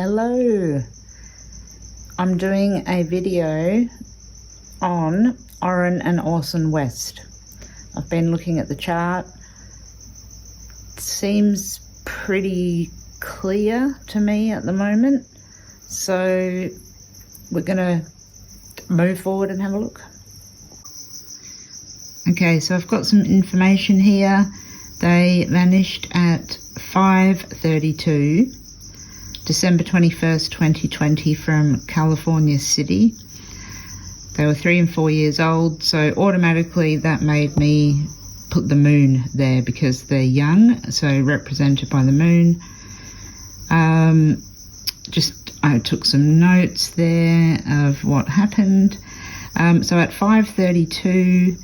Hello, I'm doing a video on Orrin and Orson West. I've been looking at the chart. It seems pretty clear to me at the moment, so we're gonna move forward and have a look. Okay, so I've got some information here. They vanished at 5:32 December 21st, 2020 from California City. They were 3 and 4 years old, so automatically that made me put the moon there because they're young, so represented by the moon. I took some notes there of what happened. So at 5:32,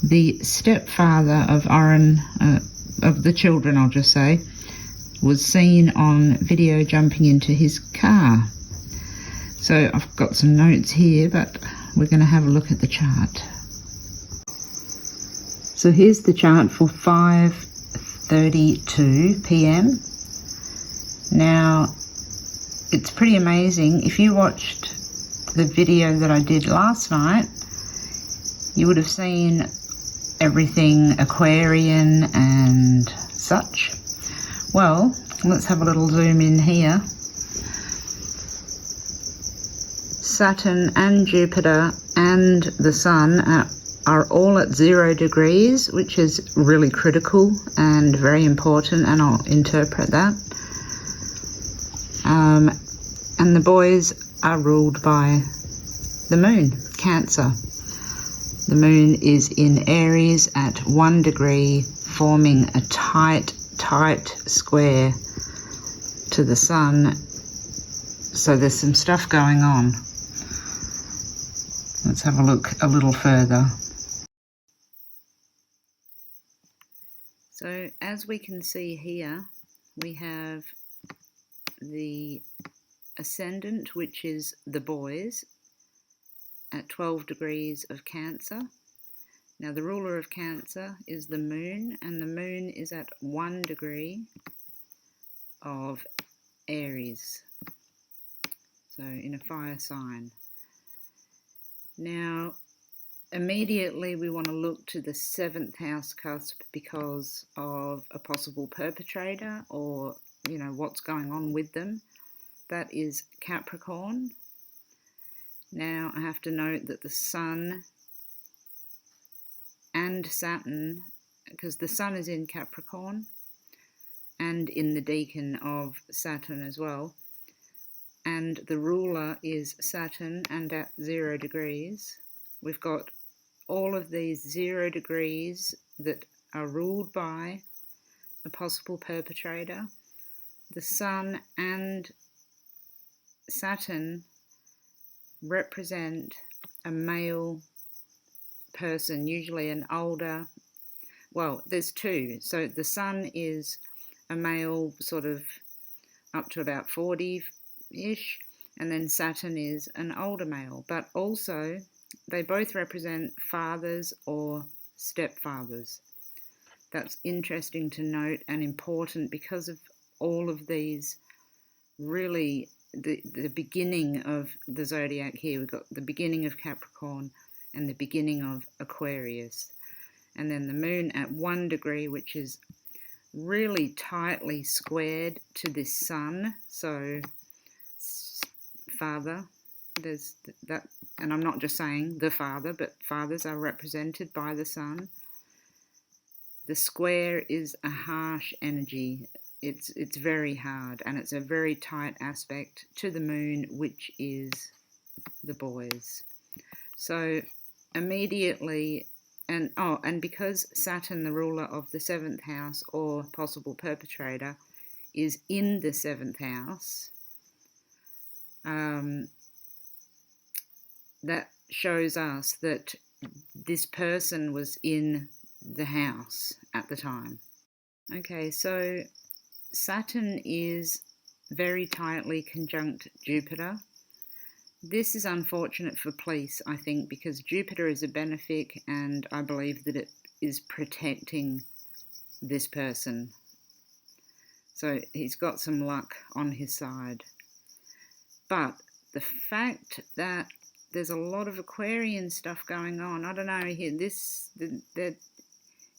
the stepfather of Orrin, of the children, I'll just say, was seen on video jumping into his car. So I've got some notes here, but we're going to have a look at the chart. So here's the chart for 5:32 p.m. Now, it's pretty amazing. If you watched the video that I did last night, you would have seen everything Aquarian and such. Well, let's have a little zoom in here. Saturn and Jupiter and the Sun are all at 0 degrees, which is really critical and very important, and I'll interpret that. And the boys are ruled by the moon, Cancer. The moon is in Aries at 1 degree, forming a tight square to the Sun. So there's some stuff going on. Let's have a look a little further. So as we can see here, we have the ascendant, which is the boys, at 12 degrees of Cancer. Now the ruler of Cancer is the moon, and the moon is at 1 degree of Aries, so in a fire sign. Now immediately we want to look to the 7th house cusp because of a possible perpetrator, or what's going on with them. That is Capricorn. Now I have to note that the Sun and Saturn, because the Sun is in Capricorn and in the decan of Saturn as well, and the ruler is Saturn and at 0 degrees. We've got all of these 0 degrees that are ruled by a possible perpetrator. The Sun and Saturn represent a male person, usually an older, well, there's two. So the Sun is a male, sort of up to about 40-ish, and then Saturn is an older male. But also, they both represent fathers or stepfathers. That's interesting to note and important because of all of these, really, the beginning of the zodiac here. We've got the beginning of Capricorn and the beginning of Aquarius. And then the moon at 1 degree, which is really tightly squared to this Sun. So father, there's that, and I'm not just saying the father, but fathers are represented by the Sun. The square is a harsh energy. It's very hard, and it's a very tight aspect to the moon, which is the boys. So immediately, and because Saturn, the ruler of the 7th house or possible perpetrator, is in the 7th house, that shows us that this person was in the house at the time. Okay, so Saturn is very tightly conjunct Jupiter. This is unfortunate for police, I think, because Jupiter is a benefic, and I believe that it is protecting this person. So he's got some luck on his side. But the fact that there's a lot of Aquarian stuff going on, I don't know, here,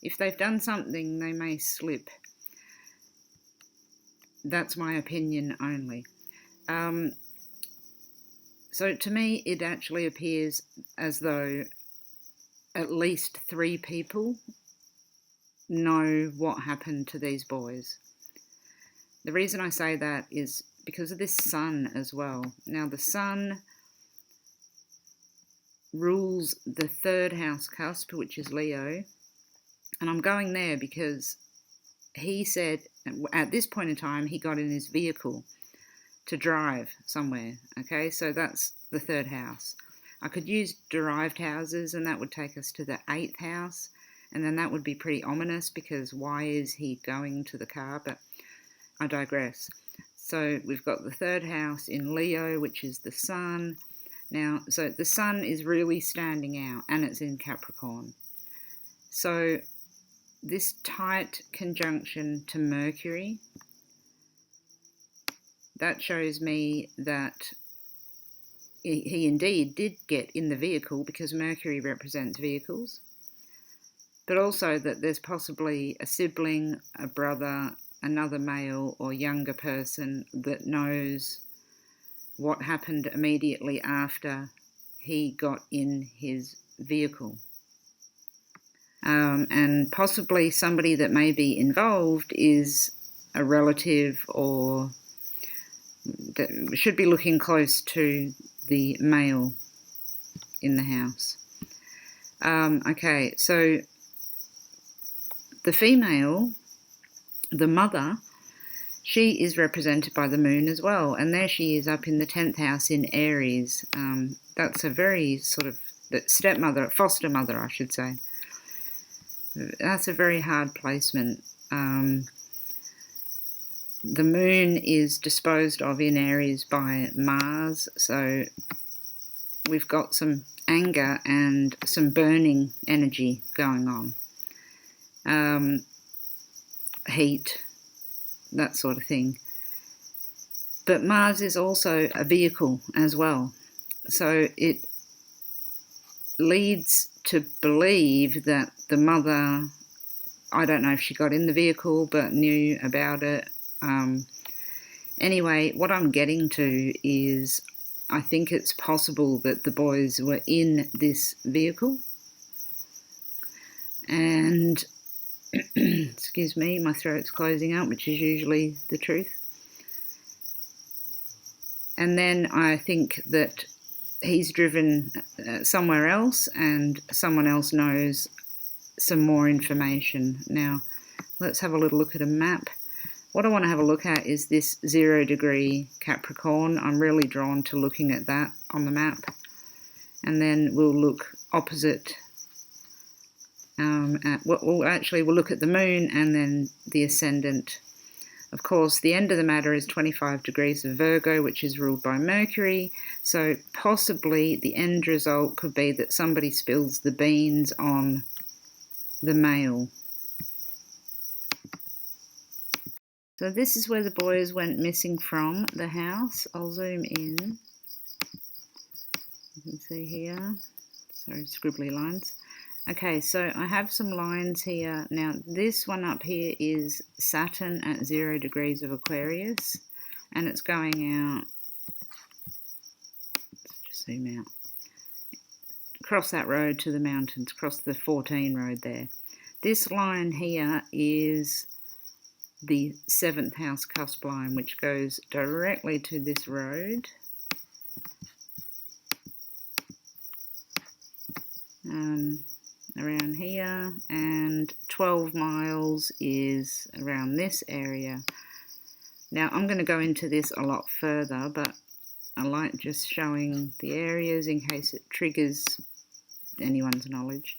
if they've done something, they may slip. That's my opinion only. So to me, it actually appears as though at least 3 people know what happened to these boys. The reason I say that is because of this sun as well. Now, the sun rules the 3rd house cusp, which is Leo. And I'm going there because he said at this point in time, he got in his vehicle to drive somewhere. Okay, so that's the 3rd house. I could use derived houses, and that would take us to the 8th house. And then that would be pretty ominous, because why is he going to the car? But I digress. So we've got the 3rd house in Leo, which is the sun. Now, so the sun is really standing out, and it's in Capricorn. So this tight conjunction to Mercury, that shows me that he indeed did get in the vehicle, because Mercury represents vehicles, but also that there's possibly a sibling, a brother, another male or younger person that knows what happened immediately after he got in his vehicle. And possibly somebody that may be involved is a relative, or that should be looking close to the male in the house. Okay, so the female, the mother, she is represented by the moon as well, and there she is up in the 10th house in Aries. That's a very sort of stepmother, foster mother, I should say. That's a very hard placement. The moon is disposed of in Aries by Mars, so we've got some anger and some burning energy going on. Heat, that sort of thing. But Mars is also a vehicle as well, so it leads to believe that the mother, I don't know if she got in the vehicle, but knew about it. Anyway, what I'm getting to is, I think it's possible that the boys were in this vehicle, and excuse me, my throat's closing up, which is usually the truth. And then I think that he's driven somewhere else, and someone else knows some more information. Now, let's have a little look at a map. What I want to have a look at is this 0 degree Capricorn. I'm really drawn to looking at that on the map. And then we'll look opposite we'll look at the moon and then the ascendant. Of course, the end of the matter is 25 degrees of Virgo, which is ruled by Mercury. So possibly the end result could be that somebody spills the beans on the male. So this is where the boys went missing from, the house. I'll zoom in. You can see here. Sorry, scribbly lines. Okay, so I have some lines here. Now, this one up here is Saturn at 0 degrees of Aquarius, and it's going out, let's just zoom out, across that road to the mountains, across the 14 road there. This line here is the 7th house cusp line, which goes directly to this road. Around here, and 12 miles is around this area. Now, I'm going to go into this a lot further, but I like just showing the areas in case it triggers anyone's knowledge.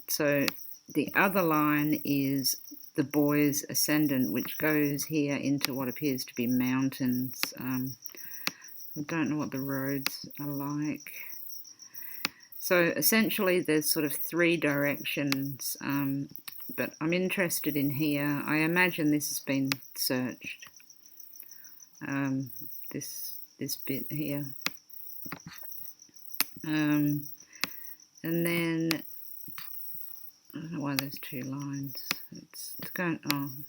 So the other line is the boy's ascendant, which goes here into what appears to be mountains. I don't know what the roads are like. So essentially there's sort of 3 directions, but I'm interested in here. I imagine this has been searched. this bit here. And then I don't know why there's two lines. It's going on.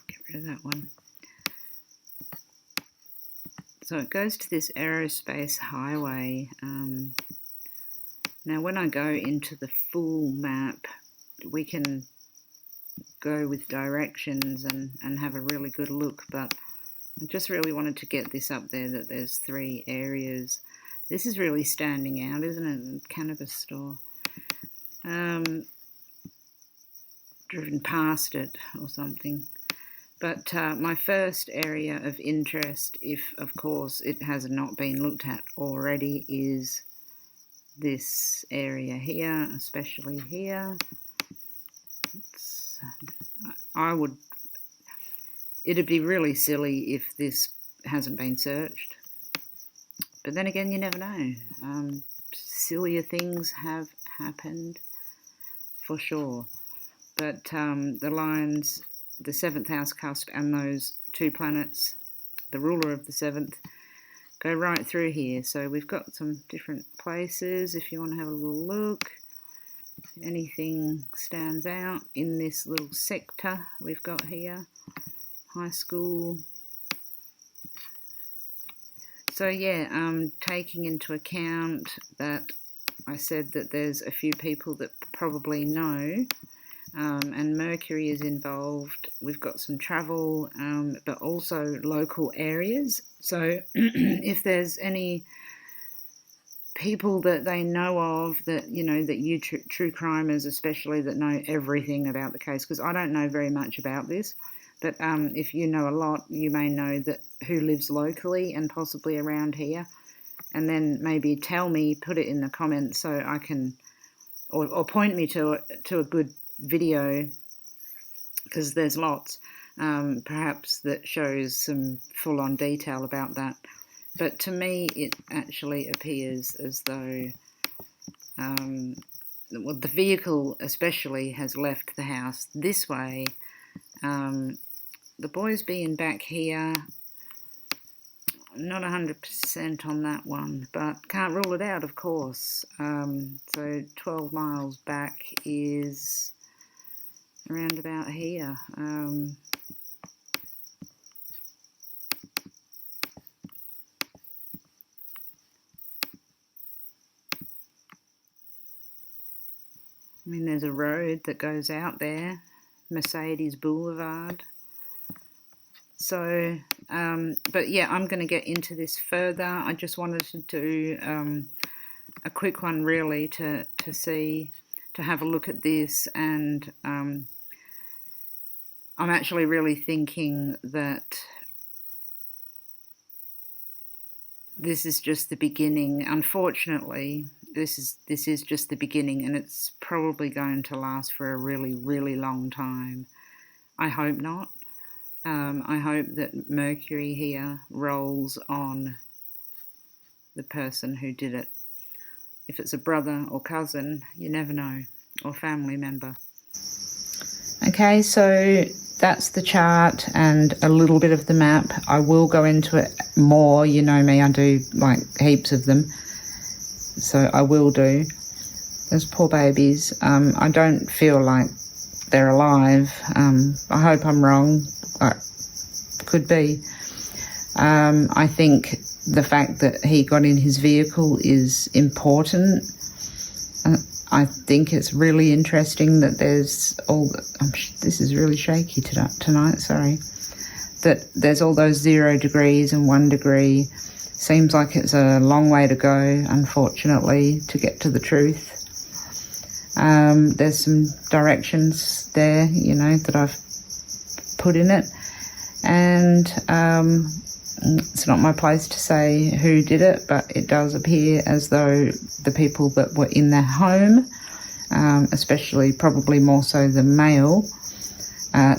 Get rid of that one. So it goes to this aerospace highway. Now when I go into the full map, we can go with directions and have a really good look, but I just really wanted to get this up there that there's 3 areas. This is really standing out, isn't it? A cannabis store. Driven past it or something. But my first area of interest, if of course it has not been looked at already, is this area here, especially here. It'd be really silly if this hasn't been searched. But then again, you never know. Sillier things have happened, for sure. But the lines, the 7th house cusp and those 2 planets, the ruler of the 7th, go right through here. So we've got some different places if you want to have a little look. Anything stands out in this little sector we've got here. High school. So yeah, taking into account that I said that there's a few people that probably know, and Mercury is involved. We've got some travel, but also local areas. So if there's any people that they know of, that that you true crimers especially, that know everything about the case, because I don't know very much about this, but if you know a lot, you may know that who lives locally and possibly around here, and then maybe tell me, put it in the comments so I can, or point me to a good video, because there's lots, perhaps that shows some full-on detail about that. But to me, it actually appears as though well, the vehicle especially has left the house this way. The boys being back here, not 100% on that one, but can't rule it out, of course. So 12 miles back is around about here. I mean, there's a road that goes out there, Mercedes Boulevard. So, but yeah, I'm going to get into this further. I just wanted to do a quick one, really, to have a look at this, and I'm actually really thinking that this is just the beginning. Unfortunately, this is just the beginning, and it's probably going to last for a really, really long time. I hope not. I hope that Mercury here rolls on the person who did it. If it's a brother or cousin, you never know, or family member. Okay, so that's the chart and a little bit of the map. I will go into it more. You know me, I do like heaps of them. So I will do. Those poor babies. I don't feel like they're alive. I hope I'm wrong. Could be. I think the fact that he got in his vehicle is important. I think it's really interesting that there's all... this is really shaky tonight, sorry. That there's all those 0 degrees and 1 degree. Seems like it's a long way to go, unfortunately, to get to the truth. There's some directions there, that I've put in it. And it's not my place to say who did it, but it does appear as though the people that were in their home, especially probably more so the male,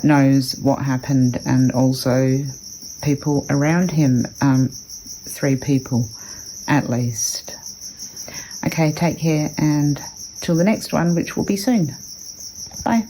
knows what happened, and also people around him, 3 people at least. Okay, take care, and till the next one, which will be soon. Bye.